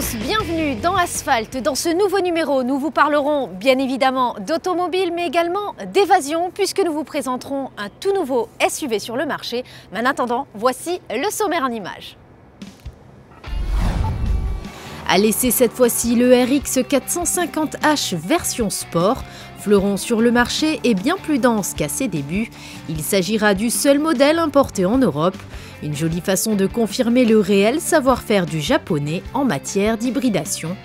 tous, bienvenue dans Asphalte. Dans ce nouveau numéro, nous vous parlerons bien évidemment d'automobile, mais également d'évasion, puisque nous vous présenterons un tout nouveau SUV sur le marché. Mais en attendant, voici le sommaire en images. A laissé cette fois-ci le RX 450h version sport, fleuron sur le marché et bien plus dense qu'à ses débuts. Il s'agira du seul modèle importé en Europe. Une jolie façon de confirmer le réel savoir-faire du japonais en matière d'hybridation.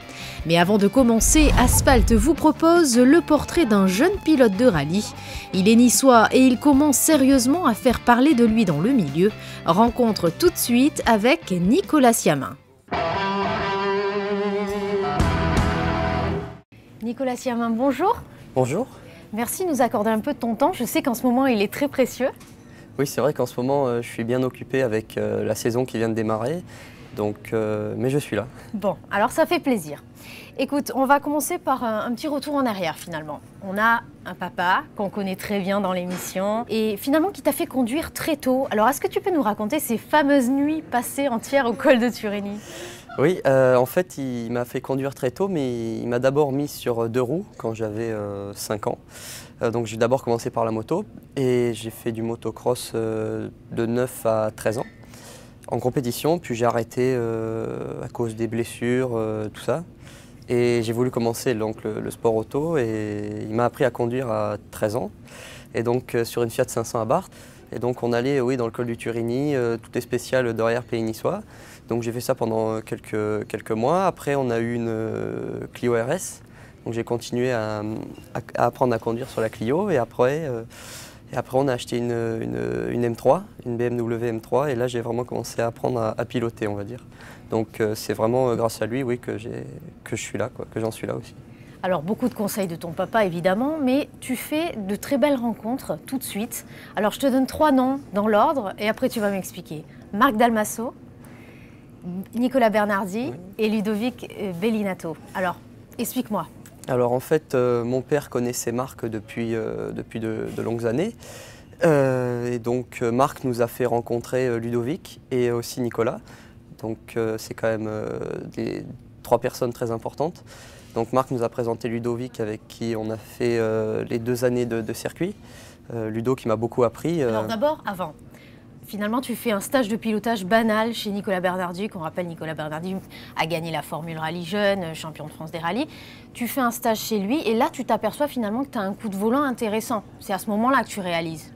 Mais avant de commencer, Asphalte vous propose le portrait d'un jeune pilote de rallye. Il est niçois et il commence sérieusement à faire parler de lui dans le milieu. Rencontre tout de suite avec Nicolas Siamin. Nicolas Siamin, bonjour. Bonjour. Merci de nous accorder un peu de ton temps. Je sais qu'en ce moment, il est très précieux. Oui, c'est vrai qu'en ce moment, je suis bien occupé avec la saison qui vient de démarrer, donc, mais je suis là. Bon, alors ça fait plaisir. Écoute, on va commencer par un petit retour en arrière finalement. On a un papa qu'on connaît très bien dans l'émission et finalement qui t'a fait conduire très tôt. Alors est-ce que tu peux nous raconter ces fameuses nuits passées entières au col de Turini ? Oui, en fait, il m'a fait conduire très tôt, mais il m'a d'abord mis sur deux roues quand j'avais 5 ans. Donc j'ai d'abord commencé par la moto et j'ai fait du motocross de 9 à 13 ans en compétition, puis j'ai arrêté à cause des blessures, tout ça. Et j'ai voulu commencer donc, le sport auto et il m'a appris à conduire à 13 ans. Et donc sur une Fiat 500 à Barthes. Et donc on allait oui, dans le col du Turini, tout est spécial derrière Pays Niçois. Donc j'ai fait ça pendant quelques mois. Après on a eu une Clio RS. Donc j'ai continué à apprendre à conduire sur la Clio et après on a acheté une M3, une BMW M3 et là j'ai vraiment commencé à apprendre à piloter on va dire. Donc c'est vraiment grâce à lui oui, que je suis là, quoi, que j'en suis là aussi. Alors beaucoup de conseils de ton papa évidemment, mais tu fais de très belles rencontres tout de suite. Alors je te donne 3 noms dans l'ordre et après tu vas m'expliquer. Marc Dalmasso, Nicolas Bernardi et Ludovic Bellinato. Alors explique-moi. Alors en fait, mon père connaissait Marc depuis de longues années. Et donc Marc nous a fait rencontrer Ludovic et aussi Nicolas. Donc c'est quand même 3 personnes très importantes. Donc Marc nous a présenté Ludovic avec qui on a fait les 2 années de circuit. Ludo qui m'a beaucoup appris. Alors d'abord, avant. Finalement, tu fais un stage de pilotage banal chez Nicolas Bernardi, qu'on rappelle, Nicolas Bernardi a gagné la Formule Rallye Jeune, champion de France des rallyes. Tu fais un stage chez lui et là, tu t'aperçois finalement que tu as un coup de volant intéressant. C'est à ce moment-là que tu réalises.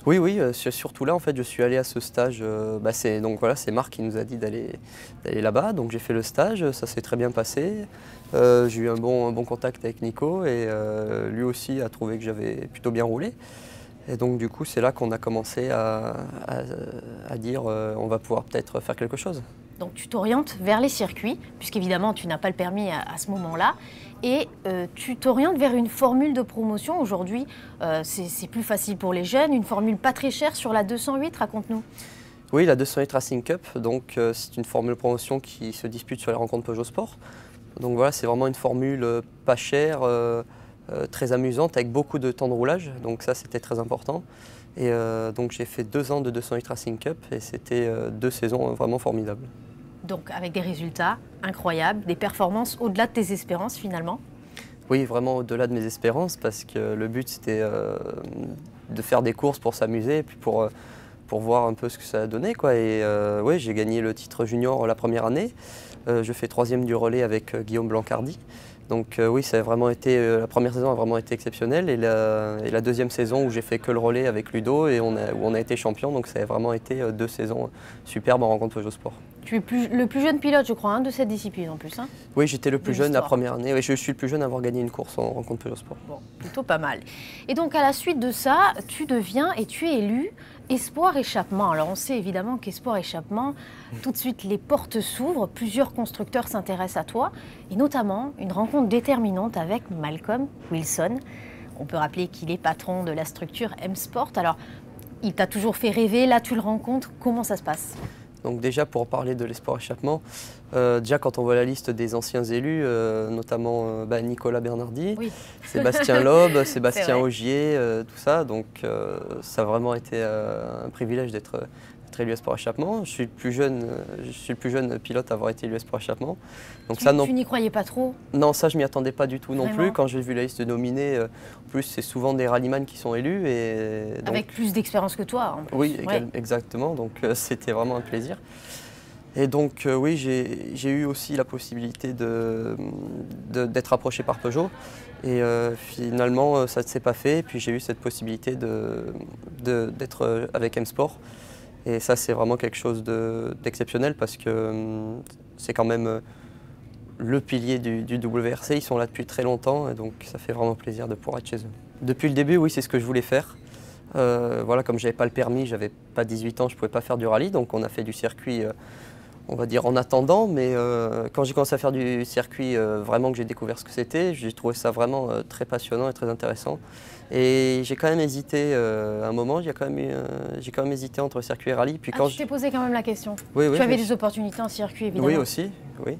Oui, surtout là, en fait, je suis allé à ce stage. Donc voilà, c'est Marc qui nous a dit d'aller là-bas. Donc j'ai fait le stage, ça s'est très bien passé. J'ai eu un bon contact avec Nico et lui aussi a trouvé que j'avais plutôt bien roulé. Et donc du coup, c'est là qu'on a commencé à dire on va pouvoir peut-être faire quelque chose. Donc tu t'orientes vers les circuits, puisqu'évidemment tu n'as pas le permis à ce moment-là, et tu t'orientes vers une formule de promotion. Aujourd'hui, c'est plus facile pour les jeunes, une formule pas très chère sur la 208, raconte-nous. Oui, la 208 Racing Cup, donc c'est une formule de promotion qui se dispute sur les rencontres Peugeot Sport. Donc voilà, c'est vraiment une formule pas chère, très amusante avec beaucoup de temps de roulage, donc ça c'était très important. Et donc j'ai fait 2 ans de 208 Racing Cup et c'était 2 saisons vraiment formidables. Donc avec des résultats incroyables, des performances au-delà de tes espérances finalement. Oui, vraiment au-delà de mes espérances parce que le but c'était de faire des courses pour s'amuser et puis pour voir un peu ce que ça a donné, quoi. Et oui, j'ai gagné le titre junior la première année. Je fais 3e du relais avec Guillaume Blancardi. Donc oui, ça a vraiment été, la première saison a vraiment été exceptionnelle et la 2e saison où j'ai fait que le relais avec Ludo et où on a été champion, donc ça a vraiment été 2 saisons superbes en rencontre Peugeot Sport. Tu es le plus jeune pilote, je crois, hein, de cette discipline en plus. Hein, oui, j'étais le plus jeune la première année. Oui, je suis le plus jeune à avoir gagné une course en rencontre Peugeot Sport. Bon, plutôt pas mal. Et donc à la suite de ça, tu deviens et tu es élu Espoir Échappement. Alors on sait évidemment qu'Espoir Échappement, tout de suite les portes s'ouvrent, plusieurs constructeurs s'intéressent à toi, et notamment une rencontre déterminante avec Malcolm Wilson. On peut rappeler qu'il est patron de la structure M-Sport. Alors il t'a toujours fait rêver, là tu le rencontres, comment ça se passe ? Donc déjà pour parler de l'Espoir Échappement, déjà quand on voit la liste des anciens élus, notamment Nicolas Bernardi, oui. Sébastien Loeb, Sébastien Ogier, tout ça, donc ça a vraiment été un privilège d'être être élu Sport Échappement. Je suis le plus jeune pilote à avoir été élu Sport Échappement. Donc tu n'y croyais pas trop? Non, ça je m'y attendais pas du tout non Vraiment? plus. Quand j'ai vu la liste de nominés, en plus c'est souvent des rallyman qui sont élus. Et donc, avec plus d'expérience que toi en plus. Oui, ouais. exactement. Donc c'était vraiment un plaisir. Et donc oui, j'ai eu aussi la possibilité d'être approché par Peugeot. Et finalement, ça ne s'est pas fait. Et puis j'ai eu cette possibilité d'être avec M-Sport. Et ça, c'est vraiment quelque chose d'exceptionnel parce que c'est quand même le pilier du WRC. Ils sont là depuis très longtemps et donc ça fait vraiment plaisir de pouvoir être chez eux. Depuis le début, oui, c'est ce que je voulais faire. Voilà, comme je n'avais pas le permis, j'avais pas 18 ans, je ne pouvais pas faire du rallye. Donc on a fait du circuit, on va dire en attendant. Mais quand j'ai commencé à faire du circuit, vraiment que j'ai découvert ce que c'était, j'ai trouvé ça vraiment très passionnant et très intéressant. Et j'ai quand même hésité à un moment, j'ai quand même hésité entre circuit et rallye. Puis quand tu t'es posé quand même la question. Oui, tu avais des opportunités en circuit, évidemment. Oui, aussi, oui.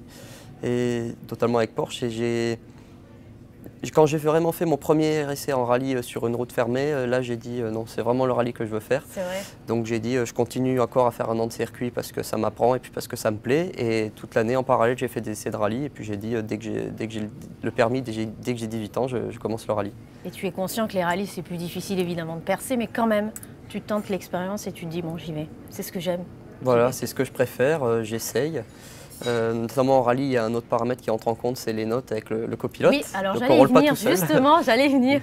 Et totalement avec Porsche. Et quand j'ai vraiment fait mon premier essai en rallye sur une route fermée, là j'ai dit non, c'est vraiment le rallye que je veux faire. C'est vrai. Donc j'ai dit je continue encore à faire un an de circuit parce que ça m'apprend et puis parce que ça me plaît. Et toute l'année en parallèle j'ai fait des essais de rallye et puis j'ai dit dès que j'ai le permis, dès que j'ai 18 ans, je commence le rallye. Et tu es conscient que les rallyes c'est plus difficile évidemment de percer, mais quand même tu tentes l'expérience et tu te dis bon j'y vais, c'est ce que j'aime. Voilà, c'est ce que je préfère, j'essaye. Notamment en rallye, il y a un autre paramètre qui entre en compte, c'est les notes avec le copilote. Oui, alors donc, j'allais y venir, justement, j'allais y venir.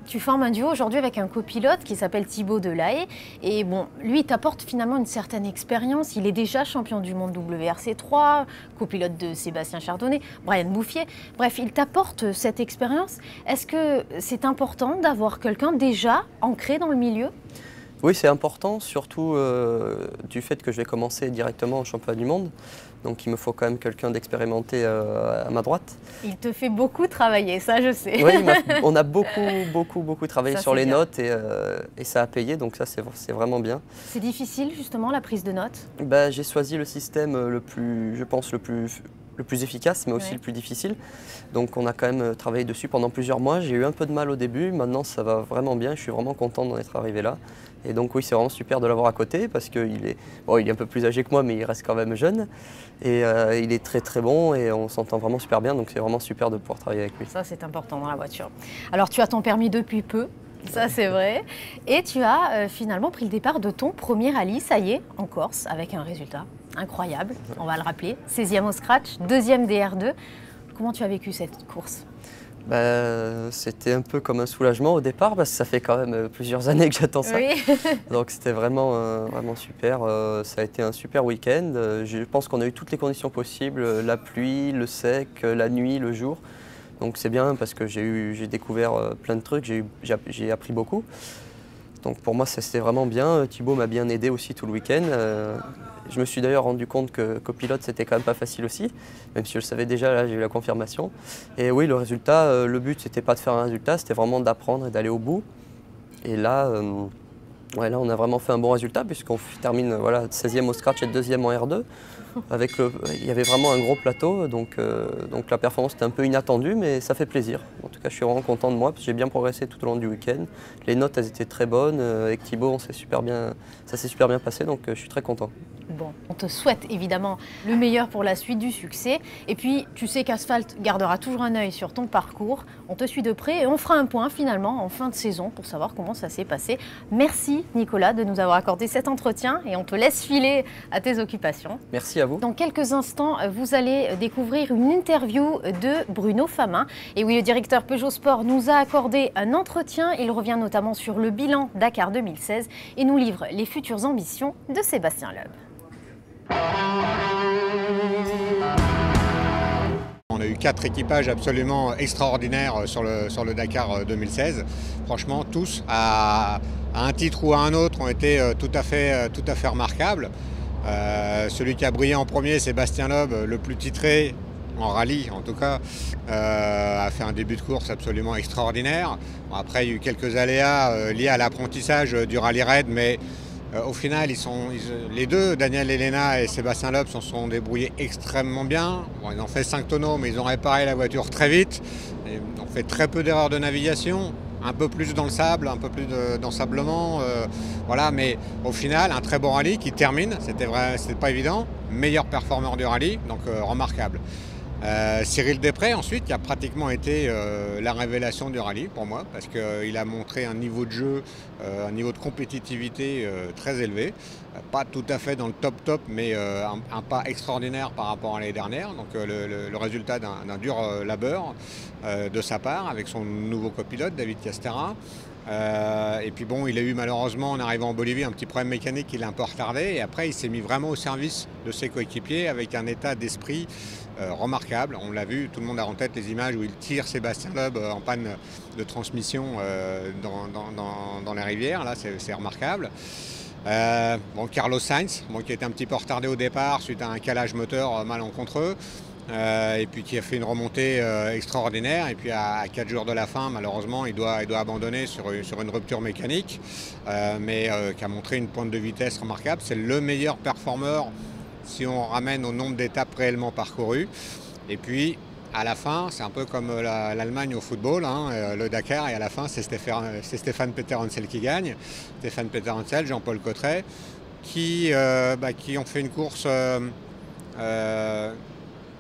Tu formes un duo aujourd'hui avec un copilote qui s'appelle Thibaut Delahaye. Et bon, lui, il t'apporte finalement une certaine expérience. Il est déjà champion du monde WRC3, copilote de Sébastien Chardonnay, Brian Bouffier. Bref, il t'apporte cette expérience. Est-ce que c'est important d'avoir quelqu'un déjà ancré dans le milieu ? Oui, c'est important, surtout du fait que je vais commencer directement au championnat du monde. Donc il me faut quand même quelqu'un d'expérimenté à ma droite. Il te fait beaucoup travailler, ça je sais. Oui, on a beaucoup travaillé sur les notes et ça a payé, donc ça c'est vraiment bien. C'est difficile justement la prise de notes? J'ai choisi le système je pense le plus efficace, mais aussi le plus difficile. Donc on a quand même travaillé dessus pendant plusieurs mois. J'ai eu un peu de mal au début, maintenant ça va vraiment bien, je suis vraiment content d'en être arrivé là. Et donc oui, c'est vraiment super de l'avoir à côté parce qu'il est un peu plus âgé que moi, mais il reste quand même jeune. Et il est très bon et on s'entend vraiment super bien, donc c'est vraiment super de pouvoir travailler avec lui. Ça c'est important dans la voiture. Alors tu as ton permis depuis peu, ça c'est vrai, et tu as finalement pris le départ de ton premier rallye, ça y est, en Corse, avec un résultat incroyable, on va le rappeler, 16e au scratch, 2e des R2. Comment tu as vécu cette course ? C'était un peu comme un soulagement au départ parce que ça fait quand même plusieurs années que j'attends ça. Oui. Donc c'était vraiment super. Ça a été un super week-end. Je pense qu'on a eu toutes les conditions possibles, la pluie, le sec, la nuit, le jour. Donc c'est bien parce que j'ai découvert plein de trucs, j'ai appris beaucoup. Donc pour moi, c'était vraiment bien. Thibaut m'a bien aidé aussi tout le week-end. Je me suis d'ailleurs rendu compte que copilote, c'était quand même pas facile aussi, même si je le savais déjà, là j'ai eu la confirmation. Et oui, le résultat, le but c'était pas de faire un résultat, c'était vraiment d'apprendre et d'aller au bout. Et là, là on a vraiment fait un bon résultat puisqu'on termine 16e au scratch et 2e en R2. Il y avait vraiment un gros plateau, donc la performance était un peu inattendue, mais ça fait plaisir. En tout cas, je suis vraiment content de moi parce que j'ai bien progressé tout au long du week-end. Les notes, elles étaient très bonnes. Avec Thibaut, ça s'est super bien passé, donc je suis très content. Bon, on te souhaite évidemment le meilleur pour la suite du succès. Et puis, tu sais qu'Asphalt gardera toujours un œil sur ton parcours. On te suit de près et on fera un point finalement en fin de saison pour savoir comment ça s'est passé. Merci Nicolas de nous avoir accordé cet entretien et on te laisse filer à tes occupations. Merci à vous. Dans quelques instants, vous allez découvrir une interview de Bruno Famin. Et oui, le directeur Peugeot Sport nous a accordé un entretien. Il revient notamment sur le bilan Dakar 2016 et nous livre les futures ambitions de Sébastien Loeb. On a eu 4 équipages absolument extraordinaires sur le Dakar 2016. Franchement, tous, à un titre ou à un autre, ont été tout à fait remarquables. Celui qui a brillé en premier, Sébastien Loeb, le plus titré, en rallye en tout cas, a fait un début de course absolument extraordinaire. Bon, après, il y a eu quelques aléas liés à l'apprentissage du rallye raid, mais au final, les deux, Daniel Elena et Sébastien Loeb, se sont débrouillés extrêmement bien. Bon, ils ont fait 5 tonneaux, mais ils ont réparé la voiture très vite. Ils ont fait très peu d'erreurs de navigation. un peu plus dans le sable, un peu plus d'ensablement. Voilà, mais au final, un très bon rallye qui termine, c'était pas évident. Meilleur performeur du rallye, donc remarquable. Cyril Després ensuite, qui a pratiquement été la révélation du rallye pour moi, parce qu'il a montré un niveau de jeu, un niveau de compétitivité très élevé. Pas tout à fait dans le top, mais un pas extraordinaire par rapport à l'année dernière. Donc le résultat d'un dur labeur de sa part, avec son nouveau copilote, David Castera. Et puis bon, il a eu malheureusement en arrivant en Bolivie un petit problème mécanique qui l'a un peu retardé, et après il s'est mis vraiment au service de ses coéquipiers avec un état d'esprit remarquable. On l'a vu, tout le monde a en tête les images où il tire Sébastien Loeb en panne de transmission dans les rivières, là c'est remarquable. Bon, Carlos Sainz, qui était un petit peu retardé au départ suite à un calage moteur malencontreux. Et puis qui a fait une remontée extraordinaire, et puis à 4 jours de la fin malheureusement il doit abandonner sur une rupture mécanique, mais qui a montré une pointe de vitesse remarquable. C'est le meilleur performeur si on ramène au nombre d'étapes réellement parcourues. Et puis à la fin, c'est un peu comme l'Allemagne au football, hein, le Dakar, et à la fin c'est Stéphane Peter Hansel qui gagne. Stéphane Peter Hansel, Jean-Paul Cotret, qui ont fait une course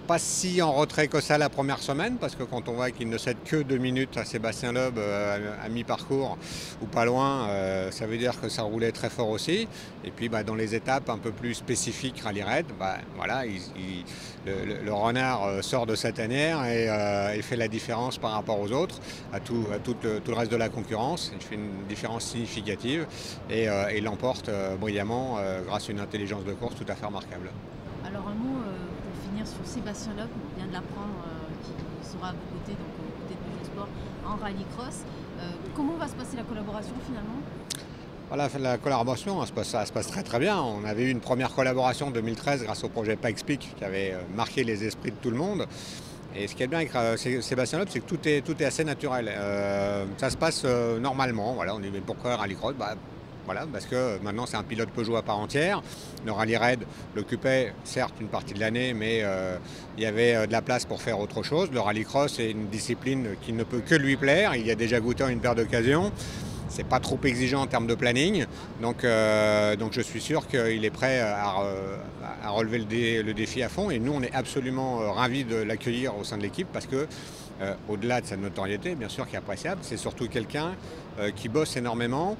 pas si en retrait que ça la première semaine, parce que quand on voit qu'il ne cède que 2 minutes à Sébastien Loeb à mi-parcours ou pas loin, ça veut dire que ça roulait très fort aussi. Et puis dans les étapes un peu plus spécifiques rallye raid, voilà, le renard sort de sa tanière et fait la différence par rapport aux autres, à tout le reste de la concurrence. Il fait une différence significative et il l'emporte brillamment grâce à une intelligence de course tout à fait remarquable. Alors un mot sur Sébastien Loeb, on vient de l'apprendre, qui sera à vos côtés, donc aux côtés de Peugeot Sport en rallycross. Comment va se passer la collaboration finalement ? Voilà, la collaboration, ça se passe très très bien. On avait eu une première collaboration en 2013 grâce au projet Pikes Peak qui avait marqué les esprits de tout le monde. Et ce qui est bien avec Sébastien Loeb, c'est que tout est assez naturel. Ça se passe normalement. Voilà, on dit mais pourquoi rallycross ? Voilà, parce que maintenant c'est un pilote Peugeot à part entière. Le rallye raid l'occupait certes une partie de l'année, mais il y avait de la place pour faire autre chose. Le rallycross est une discipline qui ne peut que lui plaire. Il y a déjà goûté à une paire d'occasions. C'est pas trop exigeant en termes de planning. Donc je suis sûr qu'il est prêt à relever le défi à fond. Et nous, on est absolument ravis de l'accueillir au sein de l'équipe parce que au-delà de sa notoriété, bien sûr, qui est appréciable, c'est surtout quelqu'un qui bosse énormément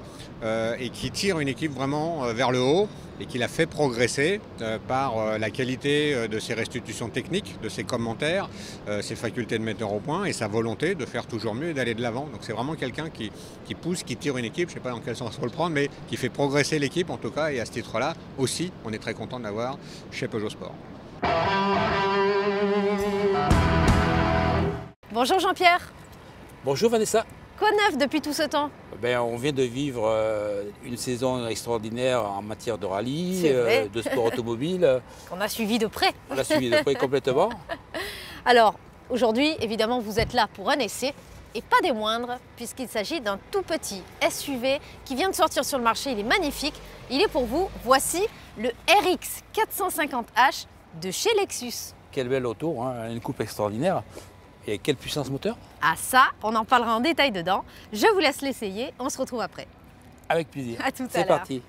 et qui tire une équipe vraiment vers le haut et qui l'a fait progresser par la qualité de ses restitutions techniques, de ses commentaires, ses facultés de metteur au point et sa volonté de faire toujours mieux et d'aller de l'avant. Donc c'est vraiment quelqu'un qui pousse, qui tire une équipe, je ne sais pas dans quel sens il faut le prendre, mais qui fait progresser l'équipe en tout cas, et à ce titre-là aussi, on est très content de l'avoir chez Peugeot Sport. Bonjour Jean-Pierre. Bonjour Vanessa. Quoi de neuf depuis tout ce temps ? On vient de vivre une saison extraordinaire en matière de rallye, de sport automobile. Qu'on a suivi de près. On l'a suivi de près complètement. Alors, aujourd'hui, évidemment, vous êtes là pour un essai, et pas des moindres, puisqu'il s'agit d'un tout petit SUV qui vient de sortir sur le marché. Il est magnifique, il est pour vous. Voici le RX 450H de chez Lexus. Quelle belle auto, hein, une coupe extraordinaire. Et quelle puissance moteur? Ah ça, on en parlera en détail dedans. Je vous laisse l'essayer, on se retrouve après. Avec plaisir. À tout à l'heure. C'est parti.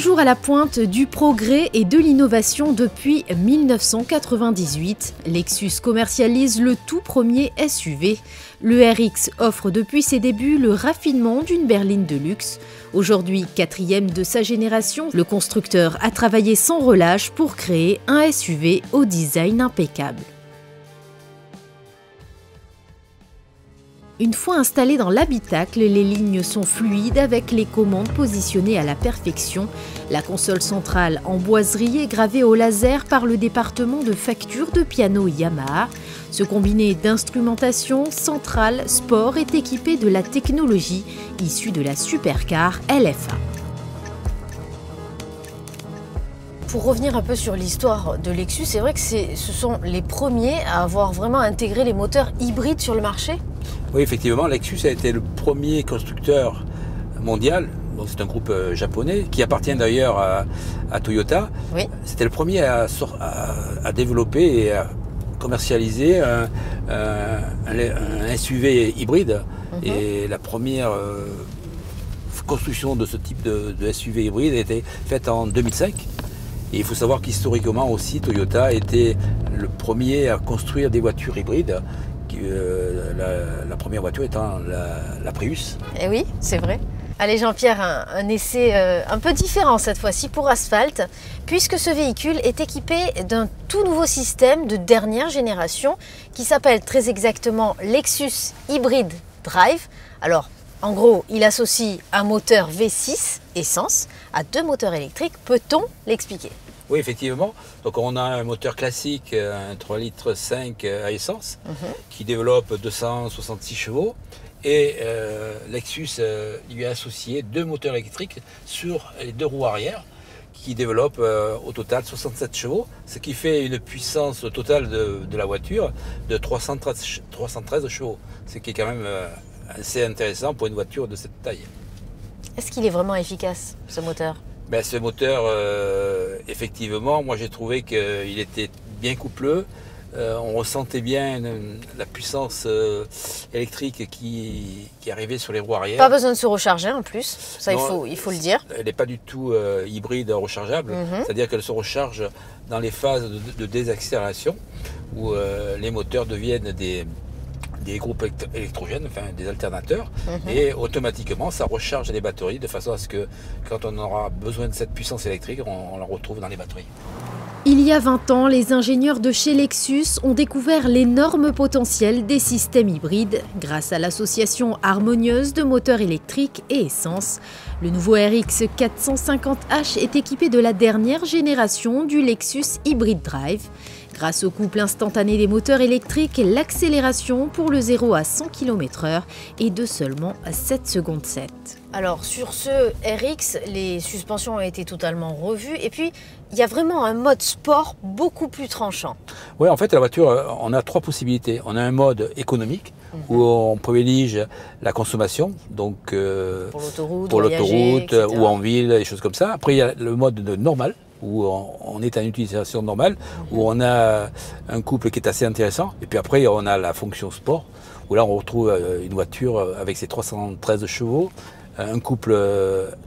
Toujours à la pointe du progrès et de l'innovation depuis 1998, Lexus commercialise le tout premier SUV. Le RX offre depuis ses débuts le raffinement d'une berline de luxe. Aujourd'hui, quatrième de sa génération, le constructeur a travaillé sans relâche pour créer un SUV au design impeccable. Une fois installées dans l'habitacle, les lignes sont fluides avec les commandes positionnées à la perfection. La console centrale en boiserie est gravée au laser par le département de facture de piano Yamaha. Ce combiné d'instrumentation centrale sport est équipé de la technologie issue de la supercar LFA. Pour revenir un peu sur l'histoire de Lexus, c'est vrai que ce sont les premiers à avoir vraiment intégré les moteurs hybrides sur le marché. Oui, effectivement, Lexus a été le premier constructeur mondial. C'est un groupe japonais qui appartient d'ailleurs à Toyota. Oui. C'était le premier à développer et à commercialiser un SUV hybride. Et la première construction de ce type de SUV hybride a été faite en 2005. Et il faut savoir qu'historiquement aussi, Toyota était le premier à construire des voitures hybrides. La première voiture étant la Prius. Eh oui, c'est vrai. Allez Jean-Pierre, un essai un peu différent cette fois-ci pour Asphalt, puisque ce véhicule est équipé d'un tout nouveau système de dernière génération qui s'appelle très exactement Lexus Hybrid Drive. Alors, en gros, il associe un moteur V6 essence à deux moteurs électriques. Peut-on l'expliquer ? Oui, effectivement. Donc on a un moteur classique, un 3,5 litres à essence, qui développe 266 chevaux. Et Lexus lui a associé deux moteurs électriques sur les deux roues arrière, qui développent au total 67 chevaux, ce qui fait une puissance totale de la voiture de 313 chevaux, ce qui est quand même assez intéressant pour une voiture de cette taille. Est-ce qu'il est vraiment efficace, ce moteur ? Ce moteur, effectivement, moi j'ai trouvé qu'il était bien coupleux. On ressentait bien la puissance électrique qui arrivait sur les roues arrière. Pas besoin de se recharger en plus, ça non, il faut le dire. Elle n'est pas du tout hybride rechargeable, c'est-à-dire qu'elle se recharge dans les phases de désaccélération où les moteurs deviennent des groupes électrogènes, enfin des alternateurs, et automatiquement ça recharge les batteries de façon à ce que quand on aura besoin de cette puissance électrique, on la retrouve dans les batteries. Il y a 20 ans, les ingénieurs de chez Lexus ont découvert l'énorme potentiel des systèmes hybrides grâce à l'association harmonieuse de moteurs électriques et essence. Le nouveau RX 450h est équipé de la dernière génération du Lexus Hybrid Drive. Grâce au couple instantané des moteurs électriques, l'accélération pour le 0 à 100 km/h est de seulement 7 secondes 7. Alors sur ce RX, les suspensions ont été totalement revues et puis il y a vraiment un mode sport beaucoup plus tranchant. Oui, en fait la voiture, on a trois possibilités. On a un mode économique où on privilégie la consommation, donc pour l'autoroute ou en ville, des choses comme ça. Après il y a le mode normal, où on est en utilisation normale, où on a un couple qui est assez intéressant. Et puis après, on a la fonction sport, où là, on retrouve une voiture avec ses 313 chevaux, un couple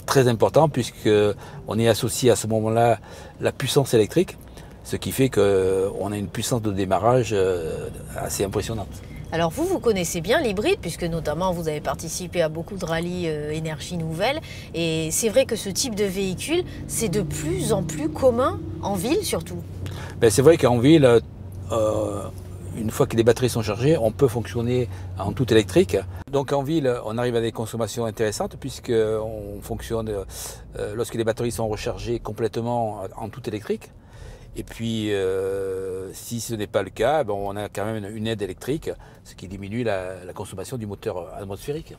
très important, puisqu'on est associé à ce moment-là la puissance électrique, ce qui fait qu'on a une puissance de démarrage assez impressionnante. Alors vous connaissez bien l'hybride puisque notamment vous avez participé à beaucoup de rallyes énergie nouvelle et c'est vrai que ce type de véhicule c'est de plus en plus commun en ville surtout. C'est vrai qu'en ville, une fois que les batteries sont chargées, on peut fonctionner en tout électrique. Donc en ville, on arrive à des consommations intéressantes puisqu'on fonctionne lorsque les batteries sont rechargées complètement en tout électrique. Et puis, si ce n'est pas le cas, on a quand même une aide électrique, ce qui diminue la consommation du moteur atmosphérique.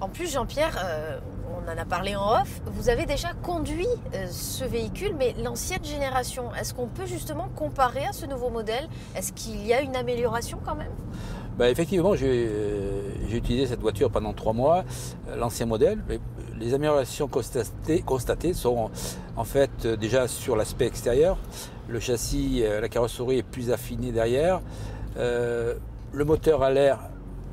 En plus, Jean-Pierre, on en a parlé en off, vous avez déjà conduit ce véhicule, mais l'ancienne génération, est-ce qu'on peut justement comparer à ce nouveau modèle? Est-ce qu'il y a une amélioration quand même? Effectivement, j'ai utilisé cette voiture pendant 3 mois, l'ancien modèle. Les améliorations constatées sont en fait déjà sur l'aspect extérieur. Le châssis, la carrosserie est plus affinée derrière. Le moteur a l'air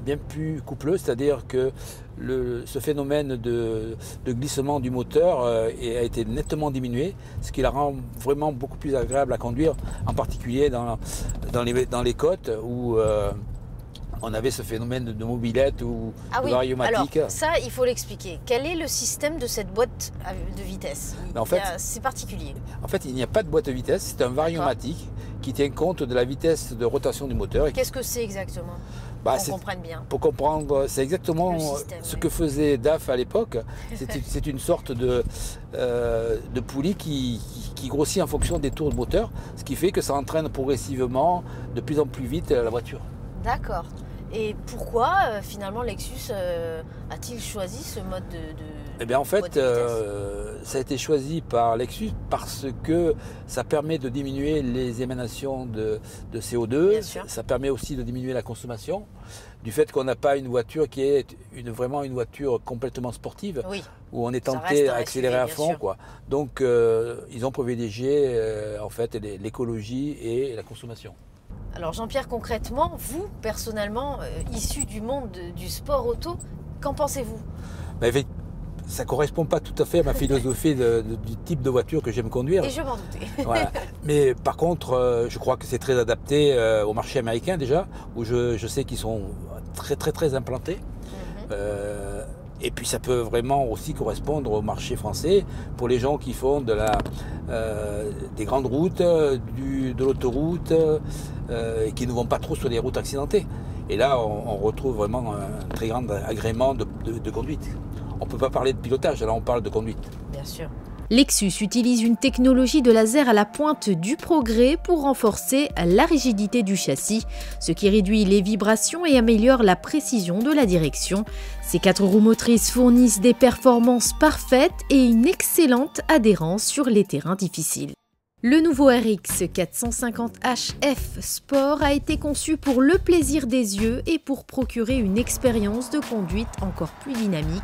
bien plus coupleux, c'est-à-dire que ce phénomène de glissement du moteur a été nettement diminué, ce qui la rend vraiment beaucoup plus agréable à conduire, en particulier dans les côtes où on avait ce phénomène de mobilette ou de variomatique. Alors ça, il faut l'expliquer. Quel est le système de cette boîte de vitesse? En fait, c'est particulier. En fait, il n'y a pas de boîte de vitesse, c'est un variomatique qui tient compte de la vitesse de rotation du moteur. Qu'est-ce que c'est exactement? Pour qu'on comprenne bien. Pour comprendre, c'est exactement ce que faisait DAF à l'époque. C'est une sorte de poulie qui grossit en fonction des tours de moteur, ce qui fait que ça entraîne progressivement de plus en plus vite la voiture. D'accord. Et pourquoi finalement Lexus a-t-il choisi ce mode de Eh bien en fait, ça a été choisi par Lexus parce que ça permet de diminuer les émanations de CO2, ça permet aussi de diminuer la consommation, du fait qu'on n'a pas une voiture qui est vraiment une voiture complètement sportive, où on est tenté à accélérer à fond, quoi. Donc ils ont privilégié en fait l'écologie et la consommation. Alors Jean-Pierre, concrètement, vous, personnellement, issu du monde du sport auto, qu'en pensez-vous? Ça ne correspond pas tout à fait à ma philosophie du type de voiture que j'aime conduire. Et je m'en doutais. Voilà. Mais par contre, je crois que c'est très adapté au marché américain déjà, où je sais qu'ils sont très implantés. Et puis ça peut vraiment aussi correspondre au marché français pour les gens qui font des grandes routes, de l'autoroute et qui ne vont pas trop sur les routes accidentées. Et là, on retrouve vraiment un très grand agrément de conduite. On ne peut pas parler de pilotage, là on parle de conduite. Bien sûr. Lexus utilise une technologie de laser à la pointe du progrès pour renforcer la rigidité du châssis, ce qui réduit les vibrations et améliore la précision de la direction. Ces 4 roues motrices fournissent des performances parfaites et une excellente adhérence sur les terrains difficiles. Le nouveau RX 450hF Sport a été conçu pour le plaisir des yeux et pour procurer une expérience de conduite encore plus dynamique.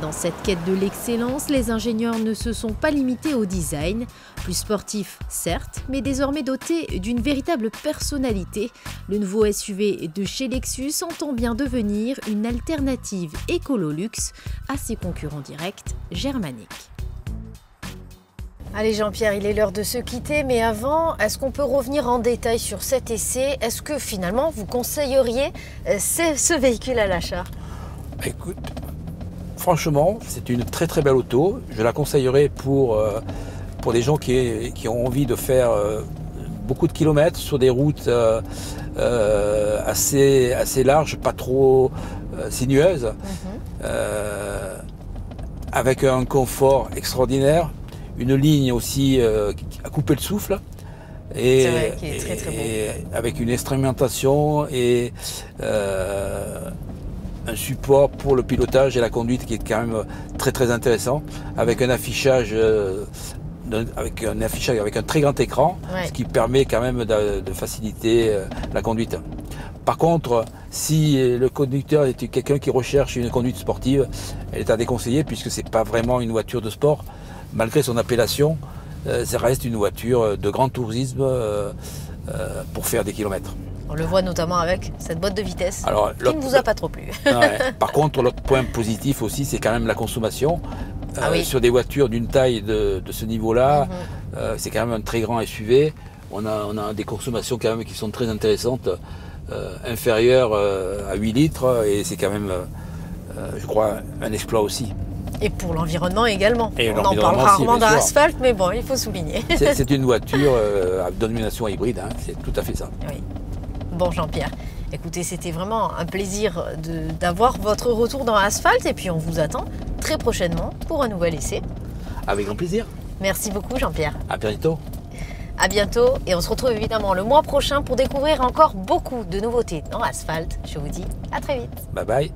Dans cette quête de l'excellence, les ingénieurs ne se sont pas limités au design. Plus sportif, certes, mais désormais doté d'une véritable personnalité, le nouveau SUV de chez Lexus entend bien devenir une alternative écolo-luxe à ses concurrents directs germaniques. Allez Jean-Pierre, il est l'heure de se quitter, mais avant, est-ce qu'on peut revenir en détail sur cet essai? Est-ce que finalement vous conseilleriez ce véhicule à l'achat? Écoute, franchement, c'est une très belle auto. Je la conseillerais pour des gens qui ont envie de faire beaucoup de kilomètres sur des routes assez larges, pas trop sinueuses, avec un confort extraordinaire, une ligne aussi à couper le souffle. C'est vrai qu'il est très beau. Et avec une instrumentation et un support pour le pilotage et la conduite qui est quand même très intéressant, avec un affichage avec un très grand écran, ce qui permet quand même de faciliter la conduite. Par contre, si le conducteur est quelqu'un qui recherche une conduite sportive, elle est à déconseiller puisque c'est pas vraiment une voiture de sport. Malgré son appellation, ça reste une voiture de grand tourisme pour faire des kilomètres. On le voit notamment avec cette boîte de vitesse qui ne vous a pas trop plu. Par contre, l'autre point positif aussi, c'est quand même la consommation. Sur des voitures d'une taille de ce niveau-là, c'est quand même un très grand SUV. On a des consommations quand même qui sont très intéressantes, inférieures à 8 litres, et c'est quand même, je crois, un exploit aussi. Et pour l'environnement également. Et on en parle rarement dans l'asphalte, mais bon, il faut souligner. C'est une voiture à domination hybride, hein, c'est tout à fait ça. Oui. Bon Jean-Pierre, écoutez, c'était vraiment un plaisir d'avoir votre retour dans Asphalt et puis on vous attend très prochainement pour un nouvel essai. Avec grand plaisir. Merci beaucoup Jean-Pierre. À bientôt. À bientôt et on se retrouve évidemment le mois prochain pour découvrir encore beaucoup de nouveautés dans Asphalt. Je vous dis à très vite. Bye bye.